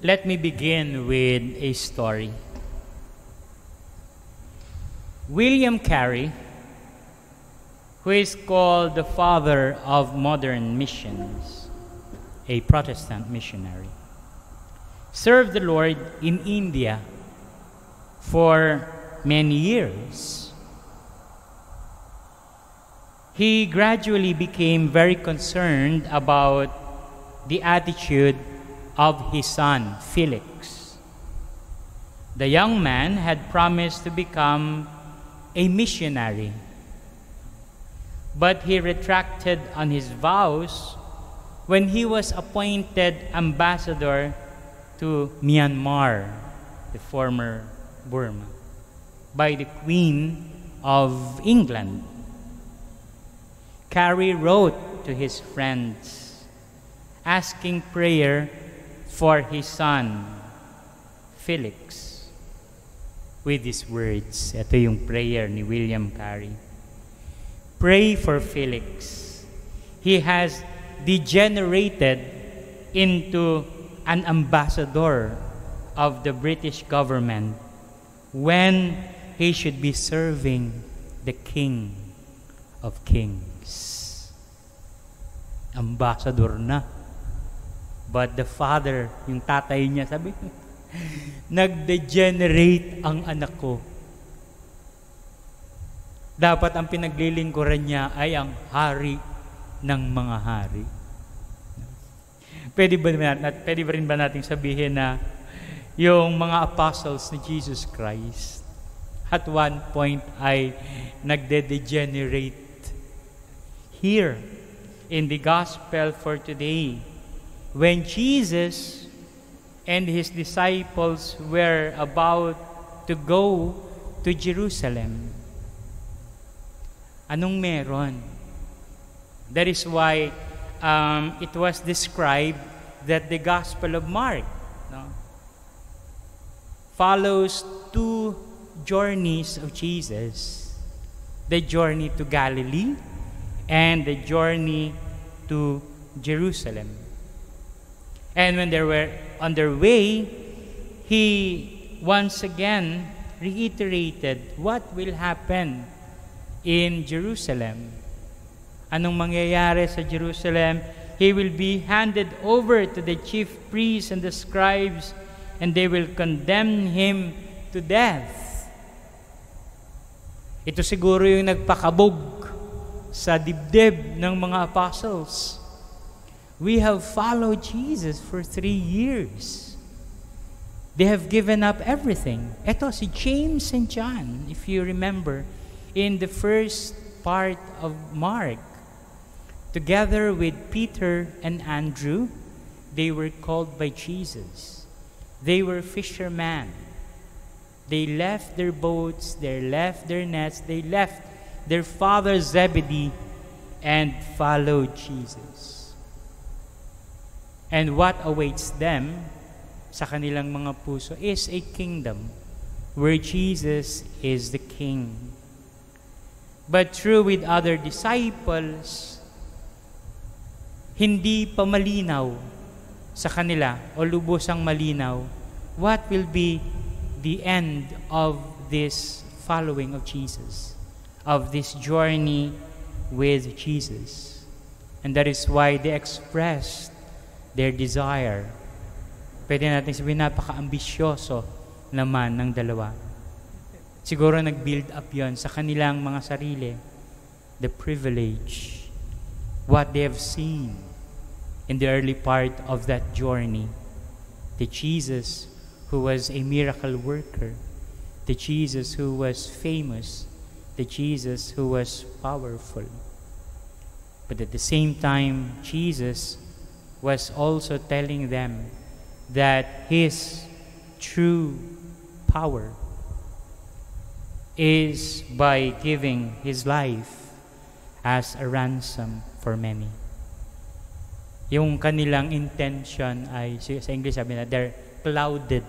Let me begin with a story. William Carey, who is called the father of modern missions, a Protestant missionary, served the Lord in India for many years. He gradually became very concerned about the attitude of his son, Felix. The young man had promised to become a missionary, but he retracted on his vows when he was appointed ambassador to Myanmar, the former Burma, by the Queen of England. Carey wrote to his friends asking prayer for his son, Felix, with these words. Ito yung prayer ni William Carey. Pray for Felix. He has degenerated into an ambassador of the British government when he should be serving the King of Kings. Ambassador na. But the father, yung tatay niya, sabi, nag-degenerate ang anak ko. Dapat ang pinaglilingkuran niya ay ang hari ng mga hari. Pwede ba rin ba nating sabihin na yung mga apostles ni Jesus Christ at one point ay nagde-degenerate? Here in the gospel for today, when Jesus and his disciples were about to go to Jerusalem, anong meron? That is why it was described that the Gospel of Mark follows two journeys of Jesus: the journey to Galilee and the journey to Jerusalem. And when they were on their way, he once again reiterated what will happen in Jerusalem. Anong mangyayari sa Jerusalem? He will be handed over to the chief priests and the scribes, and they will condemn him to death. Ito siguro yung nagpakabog sa dibdib ng mga apostles. We have followed Jesus for 3 years. They have given up everything. Ito si James and John, if you remember, in the first part of Mark, together with Peter and Andrew, they were called by Jesus. They were fishermen. They left their boats, they left their nets, they left their father Zebedee and followed Jesus. And what awaits them sa kanilang mga puso is a kingdom where Jesus is the King. But true with other disciples, hindi pa malinaw sa kanila o lubosang malinaw what will be the end of this following of Jesus, of this journey with Jesus. And that is why they expressed their desire. Pwede natin sabihin, napaka-ambisyoso naman ng dalawa. Siguro nag-build up yon sa kanilang mga sarili. The privilege, what they have seen in the early part of that journey. The Jesus who was a miracle worker. The Jesus who was famous. The Jesus who was powerful. But at the same time, Jesus was also telling them that his true power is by giving his life as a ransom for many. Yung kanilang intention ay, sa English sabi na, they're clouded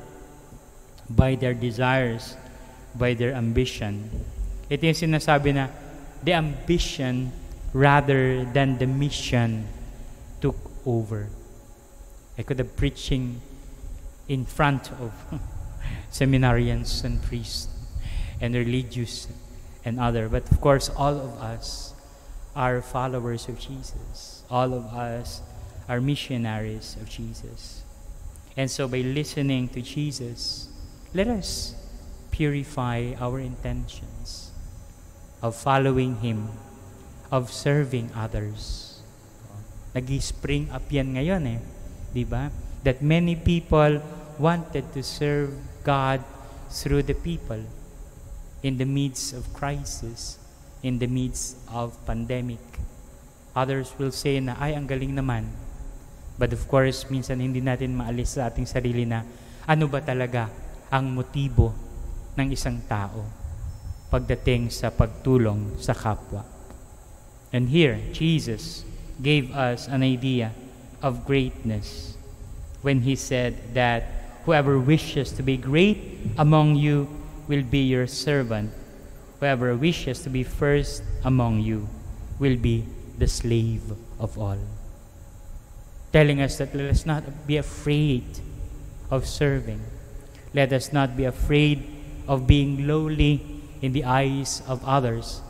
by their desires, by their ambition. Ito yung sinasabi na, the ambition rather than the mission took over. I could have preaching in front of seminarians and priests and religious and other. But of course, all of us are followers of Jesus. All of us are missionaries of Jesus. And so by listening to Jesus, let us purify our intentions of following Him, of serving others. Nag-spring up yan ngayon di ba? That many people wanted to serve God through the people in the midst of crisis, in the midst of pandemic. Others will say na, ay, ang galing naman. But of course, minsan hindi natin maalis sa ating sarili na ano ba talaga ang motibo ng isang tao pagdating sa pagtulong sa kapwa. And here, Jesus gave us an idea of greatness when He said that whoever wishes to be great among you will be your servant. Whoever wishes to be first among you will be the slave of all. Telling us that let us not be afraid of serving. Let us not be afraid of being lowly in the eyes of others.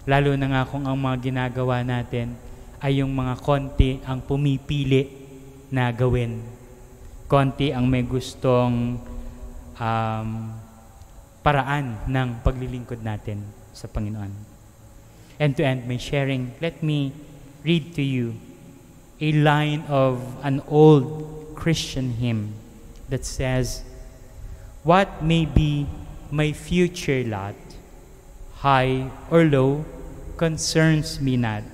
Lalo na nga kung ang mga ginagawa natin ay yung mga konti ang pumipili na gawin. Konti ang may gustong paraan ng paglilingkod natin sa Panginoon. And to end my sharing, let me read to you a line of an old Christian hymn that says, "What may be my future lot, high or low, concerns me not.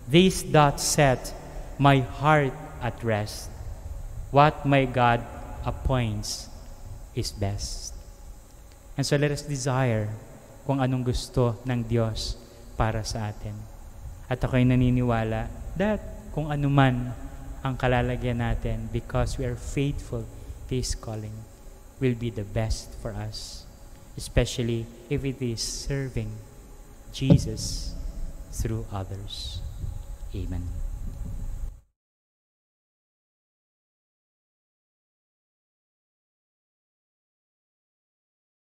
This doth set my heart at rest. What my God appoints is best." And so let us desire kung anong gusto ng Diyos para sa atin. At ako'y naniniwala that kung ano man ang kalalagyan natin, because we are faithful to His calling, will be the best for us, especially if it is serving Jesus through others. Amen.